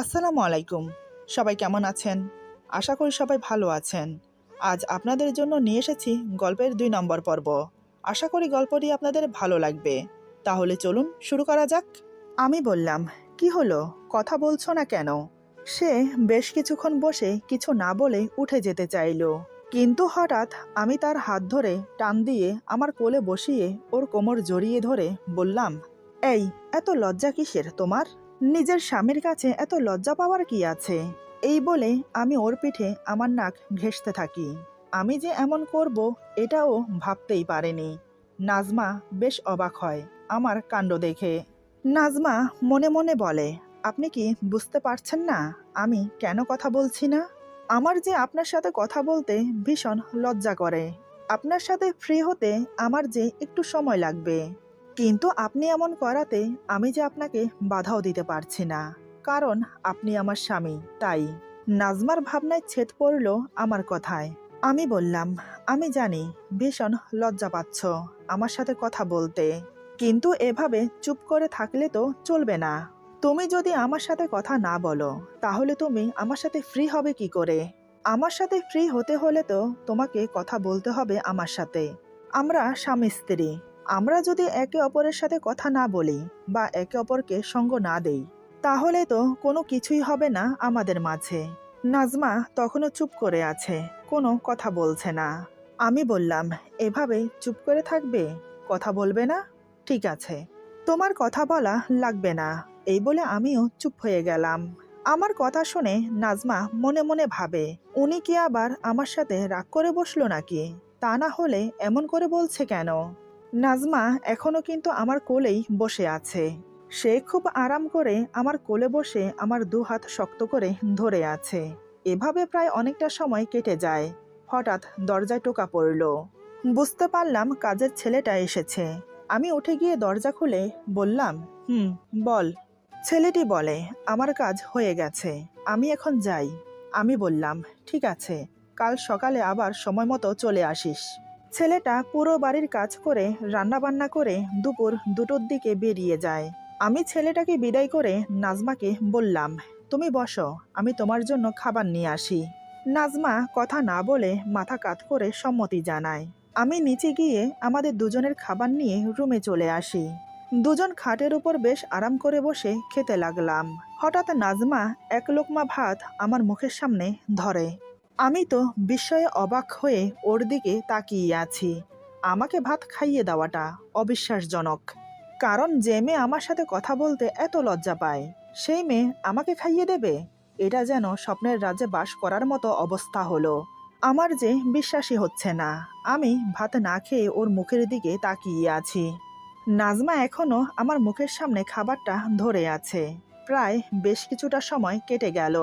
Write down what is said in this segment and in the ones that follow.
আসসালামু আলাইকুম। সবাই কেমন আছেন? আশা করি সবাই ভালো আছেন। আজ আপনাদের জন্য নিয়ে এসেছি গল্পের ২ নম্বর পর্ব। আশা করি গল্পটি আপনাদের ভালো লাগবে। তাহলে চলুন শুরু করা যাক। আমি বললাম, কি হলো? কথা বলছো না কেন? সে বেশ কিছুক্ষণ বসে কিছু না বলে উঠে যেতে চাইল। কিন্তু হঠাৎ আমি তার হাত ধরে টান দিয়ে আমার কোলে বসিয়ে ওর কোমর জড়িয়ে ধরে বললাম, এই, এত লজ্জা কিসের তোমার? নিজের স্বামীর কাছে এত লজ্জা পাওয়ার কি আছে? এই বলে আমি ওর পিঠে আমার নাক ঘেঁষতে থাকি। আমি যে এমন করব এটাও ভাবতেই পারেনি। নাজমা বেশ অবাক হয় আমার কাণ্ড দেখে। নাজমা মনে মনে বলে, আপনি কি বুঝতে পারছেন না আমি কেন কথা বলছি না? আমার যে আপনার সাথে কথা বলতে ভীষণ লজ্জা করে। আপনার সাথে ফ্রি হতে আমার যে একটু সময় লাগবে। কিন্তু আপনি এমন করাতে আমি যে আপনাকে বাধাও দিতে পারছি না, কারণ আপনি আমার স্বামী। তাই নাজমার ভাবনায় ছেদ পড়ল আমার কথায়। আমি বললাম, আমি জানি ভীষণ লজ্জা পাচ্ছ আমার সাথে কথা বলতে, কিন্তু এভাবে চুপ করে থাকলে তো চলবে না। তুমি যদি আমার সাথে কথা না বলো তাহলে তুমি আমার সাথে ফ্রি হবে কি করে? আমার সাথে ফ্রি হতে হলে তো তোমাকে কথা বলতে হবে আমার সাথে। আমরা স্বামী স্ত্রী। আমরা যদি একে অপরের সাথে কথা না বলি বা একে অপরকে সঙ্গ না দেই, তাহলে তো কোনো কিছুই হবে না আমাদের মাঝে। নাজমা তখনও চুপ করে আছে, কোনো কথা বলছে না। আমি বললাম, এভাবে চুপ করে থাকবে? কথা বলবে না? ঠিক আছে, তোমার কথা বলা লাগবে না। এই বলে আমিও চুপ হয়ে গেলাম। আমার কথা শুনে নাজমা মনে মনে ভাবে, উনি কি আবার আমার সাথে রাগ করে বসলো নাকি? তা না হলে এমন করে বলছে কেন? নাজমা এখনো কিন্তু আমার কোলেই বসে আছে। সে খুব আরাম করে আমার কোলে বসে আমার ২ হাত শক্ত করে ধরে আছে। এভাবে প্রায় অনেকটা সময় কেটে যায়। হঠাৎ দরজায় টোকা পড়ল। বুঝতে পারলাম কাজের ছেলেটা এসেছে। আমি উঠে গিয়ে দরজা খুলে বললাম, বল। ছেলেটি বলে, আমার কাজ হয়ে গেছে, আমি এখন যাই। আমি বললাম, ঠিক আছে, কাল সকালে আবার সময় মতো চলে আসিস। ছেলেটা পুরো বাড়ির কাজ করে রান্নাবান্না করে দুপুর ২টোর দিকে বেরিয়ে যায়। আমি ছেলেটাকে বিদায় করে নাজমাকে বললাম, তুমি বসো, আমি তোমার জন্য খাবার নিয়ে আসি। নাজমা কথা না বলে মাথা কাত করে সম্মতি জানায়। আমি নিচে গিয়ে আমাদের দুজনের খাবার নিয়ে রুমে চলে আসি। দুজন খাটের উপর বেশ আরাম করে বসে খেতে লাগলাম। হঠাৎ নাজমা এক লোকমা ভাত আমার মুখের সামনে ধরে। আমি তো বিস্ময়ে অবাক হয়ে ওর দিকে তাকিয়ে আছি। আমাকে ভাত খাইয়ে দেওয়াটা অবিশ্বাসজনক। কারণ যে মেয়ে আমার সাথে কথা বলতে এত লজ্জা পায়, সেই মেয়ে আমাকে খাইয়ে দেবে? এটা যেন স্বপ্নের রাজ্যে বাস করার মতো অবস্থা হলো। আমার যে বিশ্বাসই হচ্ছে না। আমি ভাত না খেয়ে ওর মুখের দিকে তাকিয়ে আছি। নাজমা এখনো আমার মুখের সামনে খাবারটা ধরে আছে। প্রায় বেশ কিছুটা সময় কেটে গেল।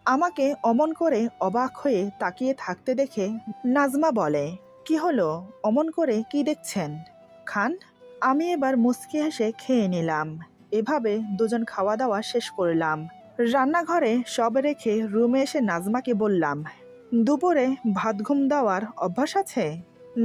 আমাকে অমন করে অবাক হয়ে তাকিয়ে থাকতে দেখে নাজমা বলে, কি হলো? অমন করে কি দেখছেন? খান। আমি এবার মুচকি হেসে খেয়ে নিলাম। এভাবে দুজন খাওয়া দাওয়া শেষ করলাম। রান্নাঘরে সব রেখে রুমে এসে নাজমাকে বললাম, দুপুরে ভাত ঘুম দেওয়ার অভ্যাস আছে?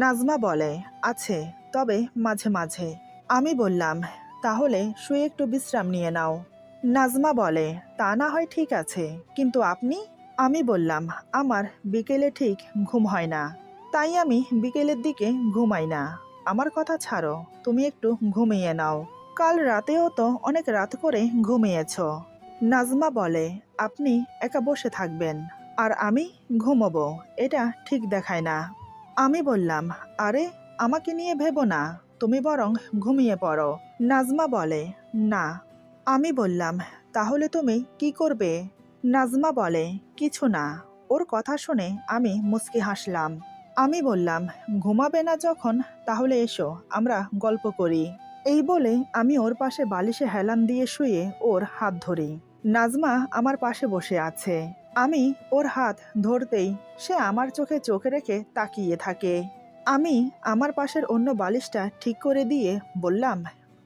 নাজমা বলে, আছে, তবে মাঝে মাঝে। আমি বললাম, তাহলে শুয়ে একটু বিশ্রাম নিয়ে নাও। নাজমা বলে, তা না হয় ঠিক আছে, কিন্তু আপনি? আমি বললাম, আমার বিকেলে ঠিক ঘুম হয় না, তাই আমি বিকেলের দিকে ঘুমাই না। আমার কথা ছাড়ো, তুমি একটু ঘুমিয়ে নাও। কাল রাতেও তো অনেক রাত করে ঘুমিয়েছ। নাজমা বলে, আপনি একা বসে থাকবেন আর আমি ঘুমোবো, এটা ঠিক দেখায় না। আমি বললাম, আরে, আমাকে নিয়ে ভেবো না, তুমি বরং ঘুমিয়ে পড়ো। নাজমা বলে, না। আমি বললাম, তাহলে তুমি কি করবে? নাজমা বলে, কিছু না। ওর কথা শুনে আমি মুচকি হাসলাম। আমি বললাম, ঘুমাবে না যখন, তাহলে এসো আমরা গল্প করি। এই বলে আমি ওর পাশে বালিশে হেলান দিয়ে শুয়ে ওর হাত ধরি। নাজমা আমার পাশে বসে আছে। আমি ওর হাত ধরতেই সে আমার চোখে চোখ রেখে তাকিয়ে থাকে। আমি আমার পাশের অন্য বালিশটা ঠিক করে দিয়ে বললাম,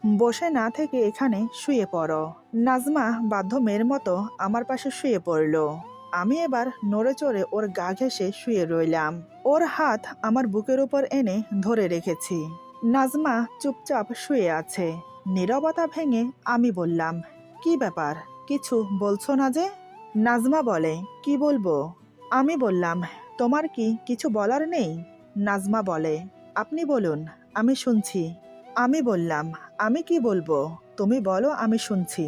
বসে না থেকে এখানে শুয়ে পড়ো। নাজমা বাধ্য মেয়ের মতো আমার পাশে শুয়ে পড়ল। আমি এবার নড়ে চড়ে ওর গা ঘেঁষে শুয়ে রইলাম। ওর হাত আমার বুকের উপর এনে ধরে রেখেছি। নাজমা চুপচাপ শুয়ে আছে। নীরবতা ভেঙে আমি বললাম, কি ব্যাপার? কিছু বলছো না যে? নাজমা বলে, কি বলবো? আমি বললাম, তোমার কি কিছু বলার নেই? নাজমা বলে, আপনি বলুন, আমি শুনছি। আমি বললাম, আমি কি বলবো? তুমি বলো, আমি শুনছি।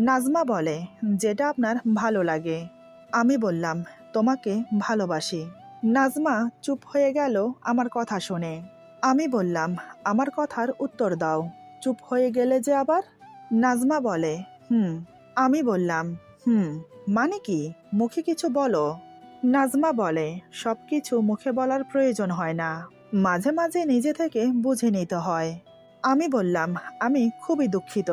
নাজমা বলে, যেটা আপনার ভালো লাগে। আমি বললাম, তোমাকে ভালোবাসি। নাজমা চুপ হয়ে গেল আমার কথা শুনে। আমি বললাম, আমার কথার উত্তর দাও। চুপ হয়ে গেলে যে আবার? নাজমা বলে, হুম। আমি বললাম, হুম মানে কি? মুখে কিছু বলো। নাজমা বলে, সব কিছু মুখে বলার প্রয়োজন হয় না, মাঝে মাঝে নিজে থেকে বুঝে নিতে হয়। আমি বললাম, আমি খুবই দুঃখিত,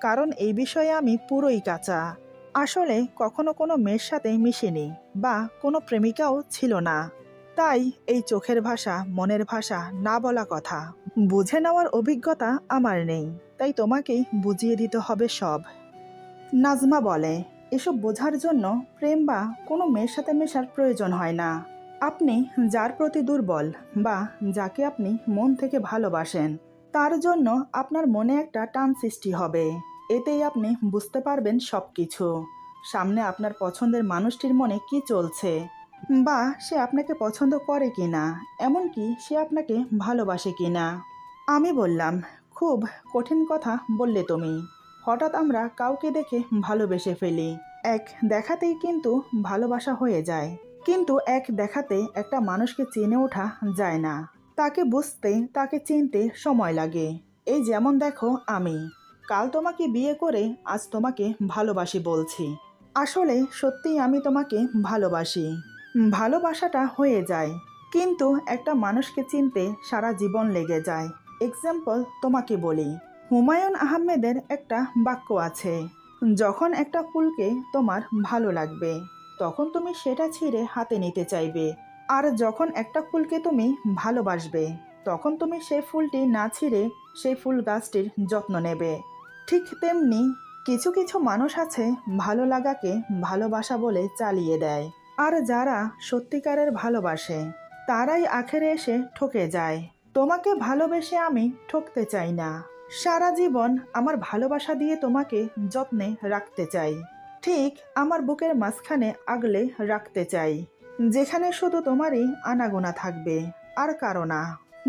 কারণ এই বিষয়ে আমি পুরোই কাঁচা। আসলে কখনো কোনো মেয়ের সাথে মিশিনি, বা কোনো প্রেমিকাও ছিল না। তাই এই চোখের ভাষা, মনের ভাষা, না বলা কথা বুঝে নেওয়ার অভিজ্ঞতা আমার নেই। তাই তোমাকেই বুঝিয়ে দিতে হবে সব। নাজমা বলে, এসব বোঝার জন্য প্রেম বা কোনো মেয়ের সাথে মেশার প্রয়োজন হয় না। আপনি যার প্রতি দুর্বল, বা যাকে আপনি মন থেকে ভালোবাসেন, তার জন্য আপনার মনে একটা টান সৃষ্টি হবে। এতেই আপনি বুঝতে পারবেন সব কিছু। সামনে আপনার পছন্দের মানুষটির মনে কি চলছে, বা সে আপনাকে পছন্দ করে কিনা, এমনকি সে আপনাকে ভালোবাসে কিনা। আমি বললাম, খুব কঠিন কথা বললে তুমি। হঠাৎ আমরা কাউকে দেখে ভালোবেসে ফেলি, এক দেখাতেই কিন্তু ভালোবাসা হয়ে যায়। কিন্তু এক দেখাতে একটা মানুষকে চিনে ওঠা যায় না। তাকে বুঝতে, তাকে চিনতে সময় লাগে। এই যেমন দেখো, আমি কাল তোমাকে বিয়ে করে আজ তোমাকে ভালোবাসি বলছি। আসলে সত্যিই আমি তোমাকে ভালোবাসি। ভালোবাসাটা হয়ে যায়, কিন্তু একটা মানুষকে চিনতে সারা জীবন লেগে যায়। এক্সাম্পল তোমাকে বলি, হুমায়ুন আহমেদের একটা বাক্য আছে, যখন একটা ফুলকে তোমার ভালো লাগবে, তখন তুমি সেটা ছিঁড়ে হাতে নিতে চাইবে। আর যখন একটা ফুলকে তুমি ভালোবাসবে, তখন তুমি সেই ফুলটি না ছিঁড়ে সেই ফুল গাছটির যত্ন নেবে। ঠিক তেমনি কিছু কিছু মানুষ আছে, ভালো লাগাকে ভালোবাসা বলে চালিয়ে দেয়। আর যারা সত্যিকারের ভালোবাসে, তারাই আখেরে এসে ঠকে যায়। তোমাকে ভালোবেসে আমি ঠকতে চাই না। সারা জীবন আমার ভালোবাসা দিয়ে তোমাকে যত্নে রাখতে চাই। ঠিক আমার বুকের মাঝখানে আগলে রাখতে চাই, যেখানে শুধু তোমারই আনাগোনা থাকবে, আর কারো না।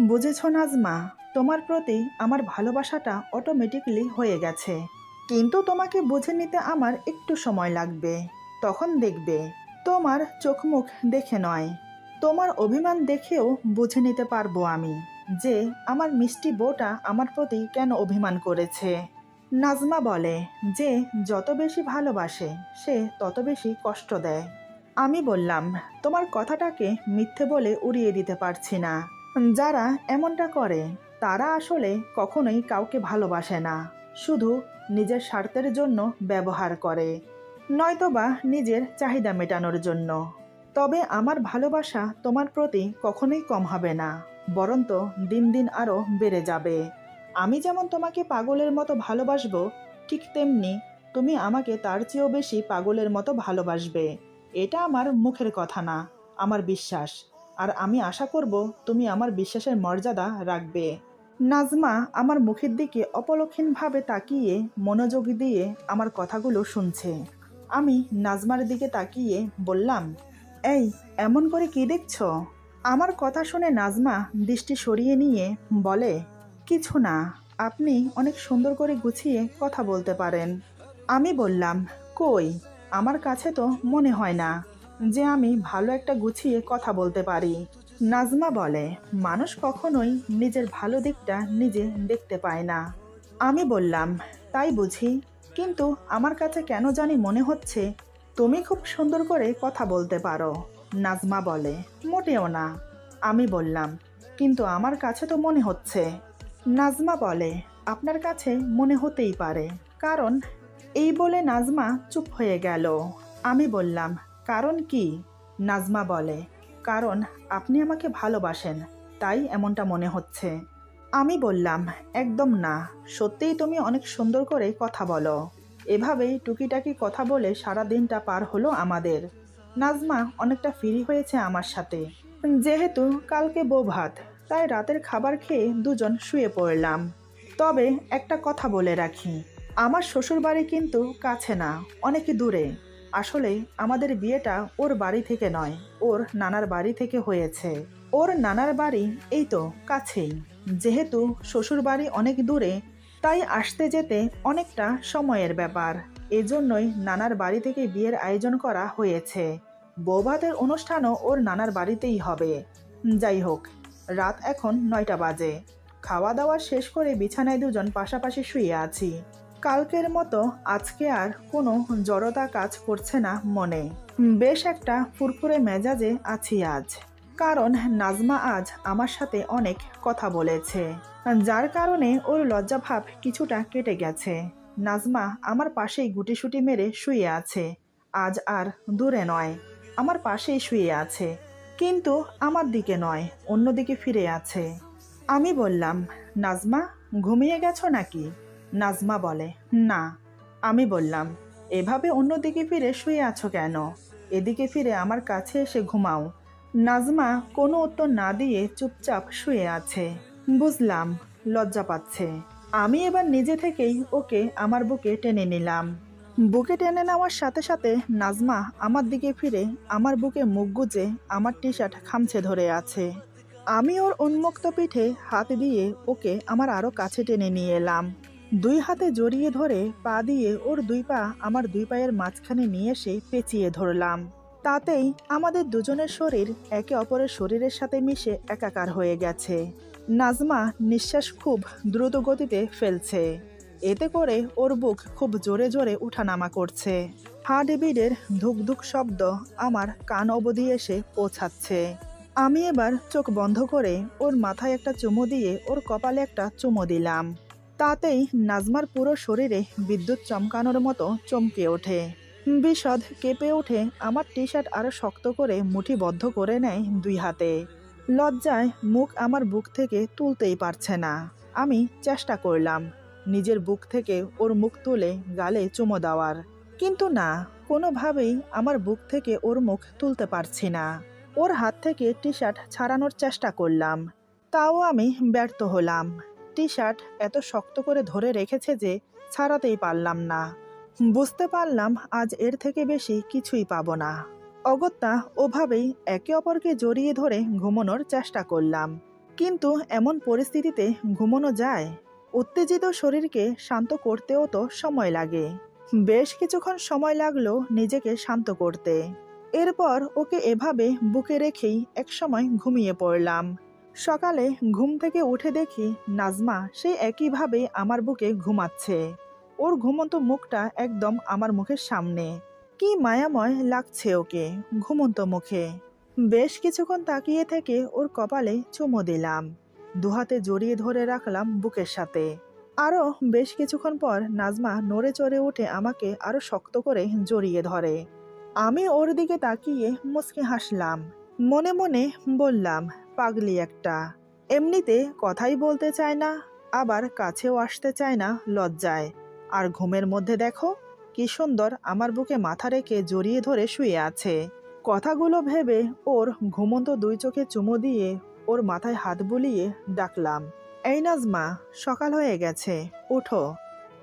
বুঝেছ নাজমা? তোমার প্রতি আমার ভালোবাসাটা অটোমেটিকলি হয়ে গেছে, কিন্তু তোমাকে বুঝে নিতে আমার একটু সময় লাগবে। তখন দেখবে, তোমার চোখ মুখ দেখে নয়, তোমার অভিমান দেখেও বুঝে নিতে পারবো আমি যে আমার মিষ্টি বউটা আমার প্রতি কেন অভিমান করেছে। নাজমা বলে, যে যত বেশি ভালোবাসে সে তত বেশি কষ্ট দেয়। আমি বললাম, তোমার কথাটাকে মিথ্যে বলে উড়িয়ে দিতে পারছি না। যারা এমনটা করে তারা আসলে কখনোই কাউকে ভালোবাসে না, শুধু নিজের স্বার্থের জন্য ব্যবহার করে, নয়তোবা নিজের চাহিদা মেটানোর জন্য। তবে আমার ভালোবাসা তোমার প্রতি কখনোই কম হবে না, বরঞ্চ দিন দিন আরও বেড়ে যাবে। আমি যেমন তোমাকে পাগলের মতো ভালোবাসবো, ঠিক তেমনি তুমি আমাকে তার চেয়েও বেশি পাগলের মতো ভালোবাসবে। এটা আমার মুখের কথা না, আমার বিশ্বাস। আর আমি আশা করব তুমি আমার বিশ্বাসের মর্যাদা রাখবে। নাজমা আমার মুখের দিকে অপলক্ষীনভাবে তাকিয়ে মনোযোগ দিয়ে আমার কথাগুলো শুনছে। আমি নাজমার দিকে তাকিয়ে বললাম, এই এমন করে কি দেখছো? আমার কথা শুনে নাজমা দৃষ্টি সরিয়ে নিয়ে বলে, কিছু না, আপনি অনেক সুন্দর করে গুছিয়ে কথা বলতে পারেন। আমি বললাম, কই, আমার কাছে তো মনে হয় না যে আমি ভালো একটা গুছিয়ে কথা বলতে পারি। নাজমা বলে, মানুষ কখনোই নিজের ভালো দিকটা নিজে দেখতে পায় না। আমি বললাম, তাই বুঝি, কিন্তু আমার কাছে কেন জানি মনে হচ্ছে তুমি খুব সুন্দর করে কথা বলতে পারো। নাজমা বলে, মোটেও না। আমি বললাম, কিন্তু আমার কাছে তো মনে হচ্ছে। নাজমা বলে, আপনার কাছে মনে হতেই পারে, কারণ। এই বলে নাজমা চুপ হয়ে গেল। আমি বললাম, কারণ কি? নাজমা বলে, কারণ আপনি আমাকে ভালোবাসেন, তাই এমনটা মনে হচ্ছে। আমি বললাম, একদম না, সত্যিই তুমি অনেক সুন্দর করে কথা বলো। এভাবেই টুকিটাকি কথা বলে সারা দিনটা পার হলো আমাদের। নাজমা অনেকটা ফ্রি হয়েছে আমার সাথে। যেহেতু কালকে বউ ভাত, তাই রাতের খাবার খেয়ে দুজন শুয়ে পড়লাম। তবে একটা কথা বলে রাখি, আমার শ্বশুরবাড়ি কিন্তু কাছে না, অনেক দূরে। আসলে আমাদের বিয়েটা ওর বাড়ি থেকে নয়, ওর নানার বাড়ি থেকে হয়েছে। ওর নানার বাড়ি এই তো কাছেই। যেহেতু শ্বশুরবাড়ি অনেক দূরে, তাই আসতে যেতে অনেকটা সময়ের ব্যাপার। এজন্যই নানার বাড়ি থেকে বিয়ের আয়োজন করা হয়েছে। বৌভাতের অনুষ্ঠানও ওর নানার বাড়িতেই হবে। যাই হোক, রাত এখন ৯টা বাজে। খাওয়া দাওয়া শেষ করে বিছানায় দুজন পাশাপাশি শুয়ে আছি। কালকের মতো আজকে আর কোনো জড়তা কাজ করছে না মনে। বেশ একটা ফুরফুরে মেজাজে আছি আজ। কারণ নাজমা আজ আমার সাথে অনেক কথা বলেছে, যার কারণে ওর লজ্জাভাব কিছুটা কেটে গেছে। নাজমা আমার পাশেই গুটিসুটি মেরে শুয়ে আছে। আজ আর দূরে নয়, আমার পাশেই শুয়ে আছে, কিন্তু আমার দিকে নয়, অন্যদিকে ফিরে আছে। আমি বললাম, নাজমা, ঘুমিয়ে গেছো নাকি? নাজমা বলে, না। আমি বললাম, এভাবে অন্যদিকে ফিরে শুয়ে আছো কেন? এদিকে ফিরে আমার কাছে এসে ঘুমাও। নাজমা কোনো উত্তর না দিয়ে চুপচাপ শুয়ে আছে। বুঝলাম, লজ্জা পাচ্ছে। আমি এবার নিজে থেকেই ওকে আমার বুকে টেনে নিলাম। বুকে টেনে নেওয়ার সাথে সাথে নাজমা আমার দিকে ফিরে আমার বুকে মুখ গুজে আমার টি শার্ট খামচে ধরে আছে। আমি ওর উন্মুক্ত পিঠে হাত দিয়ে ওকে আমার আরো কাছে টেনে নিয়ে এলাম। দুই হাতে জড়িয়ে ধরে পা দিয়ে ওর দুই পা আমার দুই পায়ের মাঝখানে নিয়ে এসে পেঁচিয়ে ধরলাম। তাতেই আমাদের দুজনের শরীর একে অপরের শরীরের সাথে মিশে একাকার হয়ে গেছে। নাজমা নিঃশ্বাস খুব দ্রুত গতিতে ফেলছে। এতে করে ওর বুক খুব জোরে জোরে উঠানামা করছে। হার্টবিটের ধুকধুক শব্দ আমার কান অবধি এসে পৌঁছাচ্ছে। আমি এবার চোখ বন্ধ করে ওর মাথায় একটা চুমু দিয়ে ওর কপালে একটা চুমু দিলাম। তাতেই নাজমার পুরো শরীরে বিদ্যুৎ চমকানোর মতো চমকে ওঠে। বিশদ কেঁপে উঠে আমার টি শার্ট আরো শক্ত করে মুঠিবদ্ধ করে নেয় দুই হাতে। লজ্জায় মুখ আমার বুক থেকে তুলতেই পারছে না। আমি চেষ্টা করলাম নিজের বুক থেকে ওর মুখ তুলে গালে চুমো দেওয়ার, কিন্তু না, কোনোভাবেই আমার বুক থেকে ওর মুখ তুলতে পারছি না। ওর হাত থেকে টি শার্ট ছাড়ানোর চেষ্টা করলাম, তাও আমি ব্যর্থ হলাম। টি শার্ট এত শক্ত করে ধরে রেখেছে যে ছাড়াতেই পারলাম না। বুঝতে পারলাম আজ এর থেকে বেশি কিছুই পাবো না। অগত্যা ওভাবেই একে অপরকে জড়িয়ে ধরে ঘুমানোর চেষ্টা করলাম, কিন্তু এমন পরিস্থিতিতে ঘুমানো যায়? উত্তেজিত শরীরকে শান্ত করতেও তো সময় লাগে। বেশ কিছুক্ষণ সময় লাগলো নিজেকে শান্ত করতে। এরপর ওকে এভাবে বুকে রেখেই একসময় ঘুমিয়ে পড়লাম। সকালে ঘুম থেকে উঠে দেখি নাজমা সেই একইভাবে আমার বুকে ঘুমাচ্ছে। ওর ঘুমন্ত মুখটা একদম আমার মুখের সামনে। কি মায়াময় লাগছে ওকে ঘুমন্ত মুখে। বেশ কিছুক্ষণ তাকিয়ে থেকে ওর কপালে চুমু দিলাম। দুহাতে জড়িয়ে ধরে রাখলাম বুকের সাথে। আরও বেশ কিছুক্ষণ পর নাজমা নড়ে চড়ে উঠে আমাকে আরো শক্ত করে জড়িয়ে ধরে। আমি ওর দিকে তাকিয়ে মুচকি হাসলাম। মনে মনে বললাম, পাগলি একটা। এমনিতে কথাই বলতে চায় না, আবার কাছেও আসতে চায় না লজ্জায়। আর ঘুমের মধ্যে দেখো কি সুন্দর আমার বুকে মাথা রেখে জড়িয়ে ধরে শুয়ে আছে। কথাগুলো ভেবে ওর ঘুমন্ত দুই চোখে চুমু দিয়ে ওর মাথায় হাত বুলিয়ে ডাকলাম, এই নাজমা, সকাল হয়ে গেছে, ওঠো।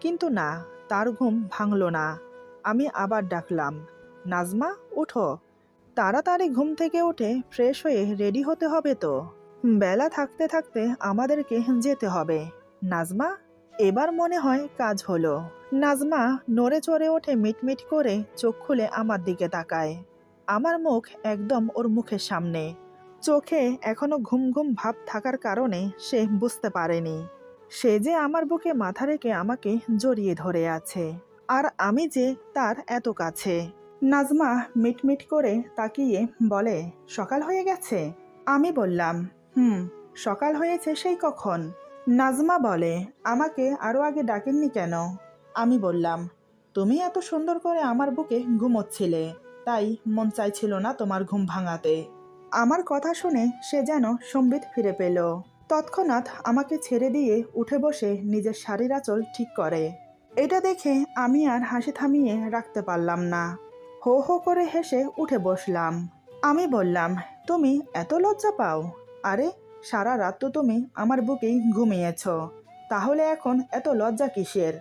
কিন্তু না, তার ঘুম ভাঙল না। আমি আবার ডাকলাম, নাজমা, ওঠো। তাড়াতাড়ি ঘুম থেকে উঠে ফ্রেশ হয়ে রেডি হতে হবে তো। বেলা থাকতে থাকতে আমাদেরকে যেতে হবে। নাজমা, এবার মনে হয় কাজ হলো। নাজমা নড়ে চড়ে ওঠে মিটমিট করে চোখ খুলে আমার দিকে তাকায়। আমার মুখ একদম ওর মুখের সামনে। চোখে এখনো ঘুম ঘুম ভাব থাকার কারণে সে বুঝতে পারেনি সে যে আমার বুকে মাথা রেখে আমাকে জড়িয়ে ধরে আছে, আর আমি যে তার এত কাছে। নাজমা মিটমিট করে তাকিয়ে বলে, সকাল হয়ে গেছে? আমি বললাম, সকাল হয়েছে সেই কখন। নাজমা বলে, আমাকে আরো আগে ডাকেননি কেন? আমি বললাম, তুমি এত সুন্দর করে আমার বুকে ঘুমোচ্ছিলে, তাই মন চাইছিল না তোমার ঘুম ভাঙাতে। আমার কথা শুনে সে যেন সম্বিত ফিরে পেল। তৎক্ষণাৎ আমাকে ছেড়ে দিয়ে উঠে বসে নিজের শাড়ির আঁচল ঠিক করে। এটা দেখে আমি আর হাসি থামিয়ে রাখতে পারলাম না। হো হো করে হেসে উঠে বসলাম। আমি বললাম, তুমি এত লজ্জা পাও? আরে, সারা রাত তো তুমি আমার বুকেই ঘুমিয়েছ, তাহলে এখন এত লজ্জা কিসের?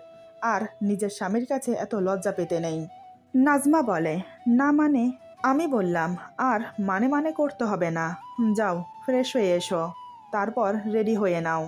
আর নিজের স্বামীর কাছে এত লজ্জা পেতে নেই। নাজমা বলে, না মানে? আমি বললাম, আর মানে করতে হবে না। যাও ফ্রেশ হয়ে এসো, তারপর রেডি হয়ে নাও।